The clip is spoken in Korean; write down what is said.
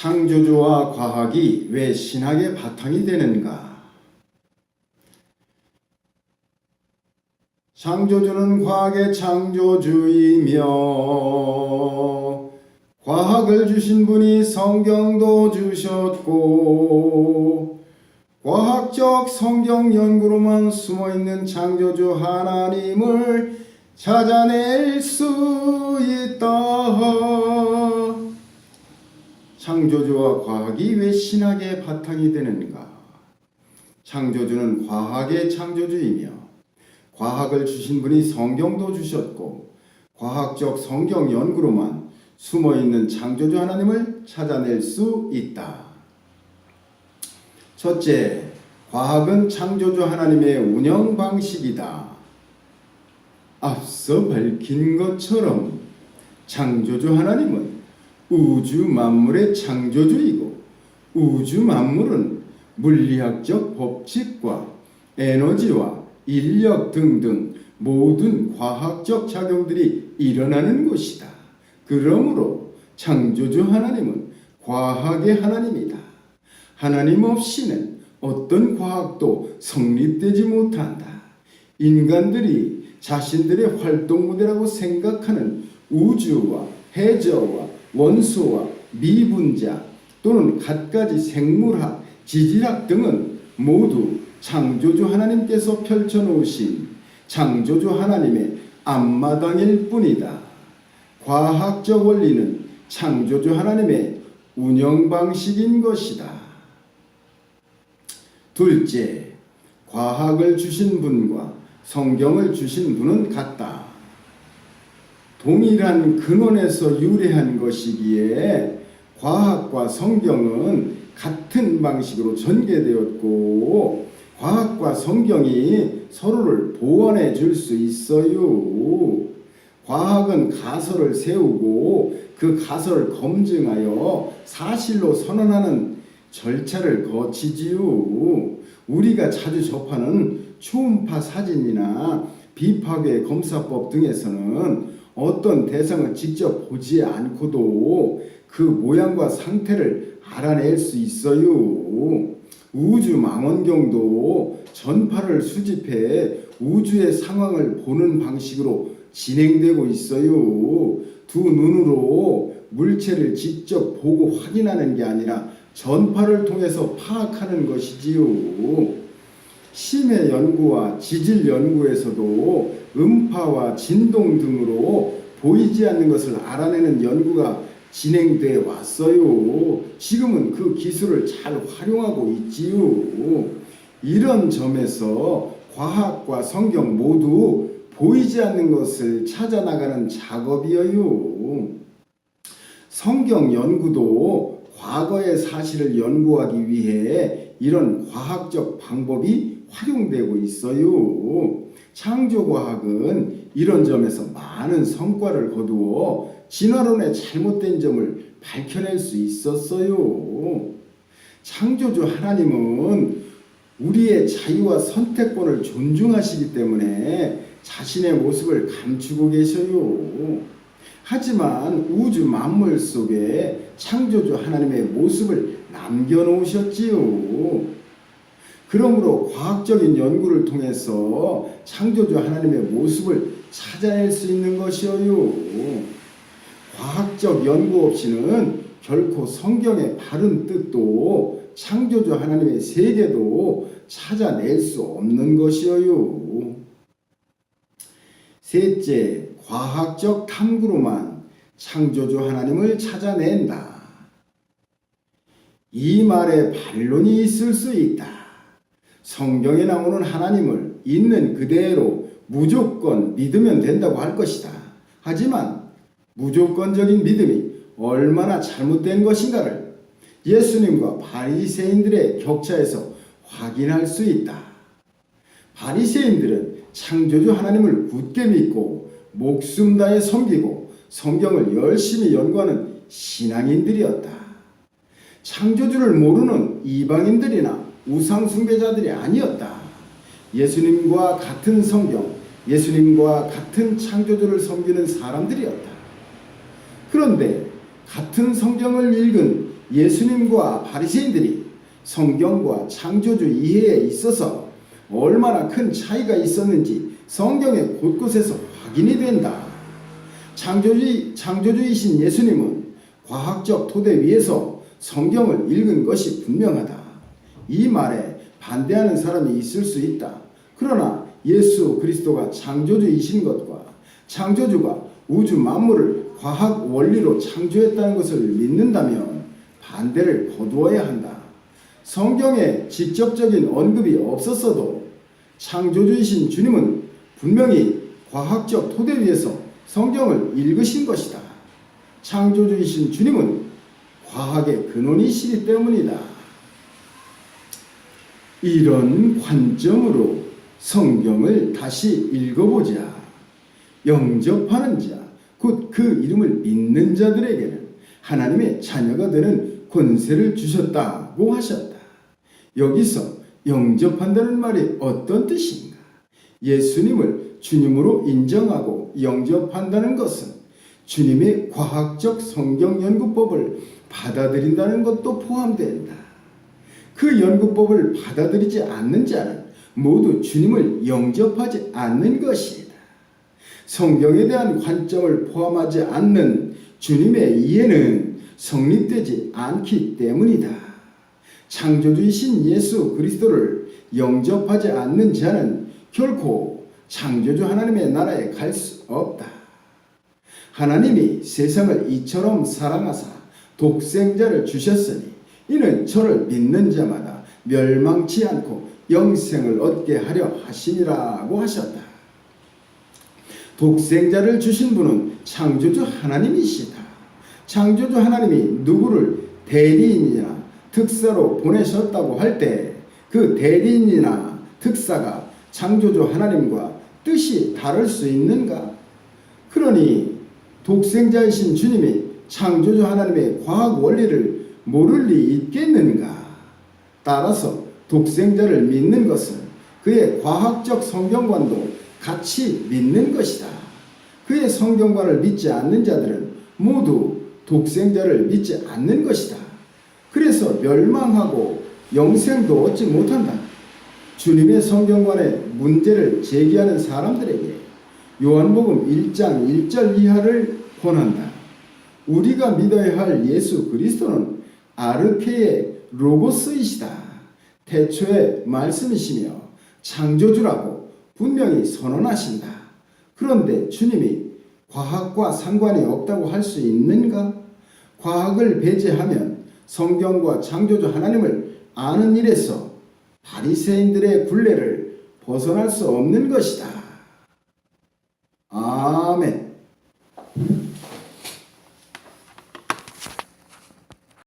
창조주와 과학이 왜 신학의 바탕이 되는가? 창조주는 과학의 창조주이며 과학을 주신 분이 성경도 주셨고 과학적 성경 연구로만 숨어있는 창조주 하나님을 찾아낼 수 있다. 창조주와 과학이 왜 신학의 바탕이 되는가? 창조주는 과학의 창조주이며 과학을 주신 분이 성경도 주셨고 과학적 성경 연구로만 숨어있는 창조주 하나님을 찾아낼 수 있다. 첫째, 과학은 창조주 하나님의 운영 방식이다. 앞서 밝힌 것처럼 창조주 하나님은 우주 만물의 창조주이고 우주 만물은 물리학적 법칙과 에너지와 인력 등등 모든 과학적 작용들이 일어나는 곳이다. 그러므로 창조주 하나님은 과학의 하나님이다. 하나님 없이는 어떤 과학도 성립되지 못한다. 인간들이 자신들의 활동 무대라고 생각하는 우주와 해저와 원소와 미분자 또는 갖가지 생물학, 지질학 등은 모두 창조주 하나님께서 펼쳐놓으신 창조주 하나님의 앞마당일 뿐이다. 과학적 원리는 창조주 하나님의 운영 방식인 것이다. 둘째, 과학을 주신 분과 성경을 주신 분은 같다. 동일한 근원에서 유래한 것이기에 과학과 성경은 같은 방식으로 전개되었고 과학과 성경이 서로를 보완해 줄 수 있어요. 과학은 가설을 세우고 그 가설을 검증하여 사실로 선언하는 절차를 거치지요. 우리가 자주 접하는 초음파 사진이나 비파괴 검사법 등에서는 어떤 대상을 직접 보지 않고도 그 모양과 상태를 알아낼 수 있어요. 우주 망원경도 전파를 수집해 우주의 상황을 보는 방식으로 진행되고 있어요. 두 눈으로 물체를 직접 보고 확인하는 게 아니라 전파를 통해서 파악하는 것이지요. 심해 연구와 지질 연구에서도 음파와 진동 등으로 보이지 않는 것을 알아내는 연구가 진행돼 왔어요. 지금은 그 기술을 잘 활용하고 있지요. 이런 점에서 과학과 성경 모두 보이지 않는 것을 찾아나가는 작업이에요. 성경 연구도 과거의 사실을 연구하기 위해 이런 과학적 방법이 활용되고 있어요. 창조과학은 이런 점에서 많은 성과를 거두어 진화론의 잘못된 점을 밝혀낼 수 있었어요. 창조주 하나님은 우리의 자유와 선택권을 존중하시기 때문에 자신의 모습을 감추고 계셔요. 하지만 우주 만물 속에 창조주 하나님의 모습을 남겨놓으셨지요. 그러므로 과학적인 연구를 통해서 창조주 하나님의 모습을 찾아낼 수 있는 것이에요. 과학적 연구 없이는 결코 성경의 바른 뜻도 창조주 하나님의 세계도 찾아낼 수 없는 것이에요. 셋째, 과학적 탐구로만 창조주 하나님을 찾아낸다. 이 말에 반론이 있을 수 있다. 성경에 나오는 하나님을 있는 그대로 무조건 믿으면 된다고 할 것이다. 하지만 무조건적인 믿음이 얼마나 잘못된 것인가를 예수님과 바리새인들의 격차에서 확인할 수 있다. 바리새인들은 창조주 하나님을 굳게 믿고 목숨 다해 섬기고 성경을 열심히 연구하는 신앙인들이었다. 창조주를 모르는 이방인들이나 우상 숭배자들이 아니었다. 예수님과 같은 성경, 예수님과 같은 창조주를 섬기는 사람들이었다. 그런데 같은 성경을 읽은 예수님과 바리새인들이 성경과 창조주 이해에 있어서 얼마나 큰 차이가 있었는지 성경의 곳곳에서 확인이 된다. 창조주이신 예수님은 과학적 토대 위에서 성경을 읽은 것이 분명하다. 이 말에 반대하는 사람이 있을 수 있다. 그러나 예수 그리스도가 창조주이신 것과 창조주가 우주 만물을 과학 원리로 창조했다는 것을 믿는다면 반대를 거두어야 한다. 성경에 직접적인 언급이 없었어도 창조주이신 주님은 분명히 과학적 토대 위에서 성경을 읽으신 것이다. 창조주이신 주님은 과학의 근원이시기 때문이다. 이런 관점으로 성경을 다시 읽어보자. 영접하는 자, 곧 그 이름을 믿는 자들에게는 하나님의 자녀가 되는 권세를 주셨다고 하셨다. 여기서 영접한다는 말이 어떤 뜻인가? 예수님을 주님으로 인정하고 영접한다는 것은 주님의 과학적 성경 연구법을 받아들인다는 것도 포함된다. 그 연구법을 받아들이지 않는 자는 모두 주님을 영접하지 않는 것이다. 성경에 대한 관점을 포함하지 않는 주님의 이해는 성립되지 않기 때문이다. 창조주이신 예수 그리스도를 영접하지 않는 자는 결코 창조주 하나님의 나라에 갈 수 없다. 하나님이 세상을 이처럼 사랑하사 독생자를 주셨으니 이는 저를 믿는 자마다 멸망치 않고 영생을 얻게 하려 하심이라고 하셨다. 독생자를 주신 분은 창조주 하나님이시다. 창조주 하나님이 누구를 대리인이나 특사로 보내셨다고 할 때 그 대리인이나 특사가 창조주 하나님과 뜻이 다를 수 있는가? 그러니 독생자이신 주님이 창조주 하나님의 과학 원리를 모를 리 있겠는가? 따라서 독생자를 믿는 것은 그의 과학적 성경관도 같이 믿는 것이다. 그의 성경관을 믿지 않는 자들은 모두 독생자를 믿지 않는 것이다. 그래서 멸망하고 영생도 얻지 못한다. 주님의 성경관에 문제를 제기하는 사람들에게 요한복음 1장 1절 이하를 권한다. 우리가 믿어야 할 예수 그리스도는 아르케의 로고스이시다. 태초의 말씀이시며 창조주라고 분명히 선언하신다. 그런데 주님이 과학과 상관이 없다고 할 수 있는가? 과학을 배제하면 성경과 창조주 하나님을 아는 일에서 바리새인들의 굴레를 벗어날 수 없는 것이다. 아멘.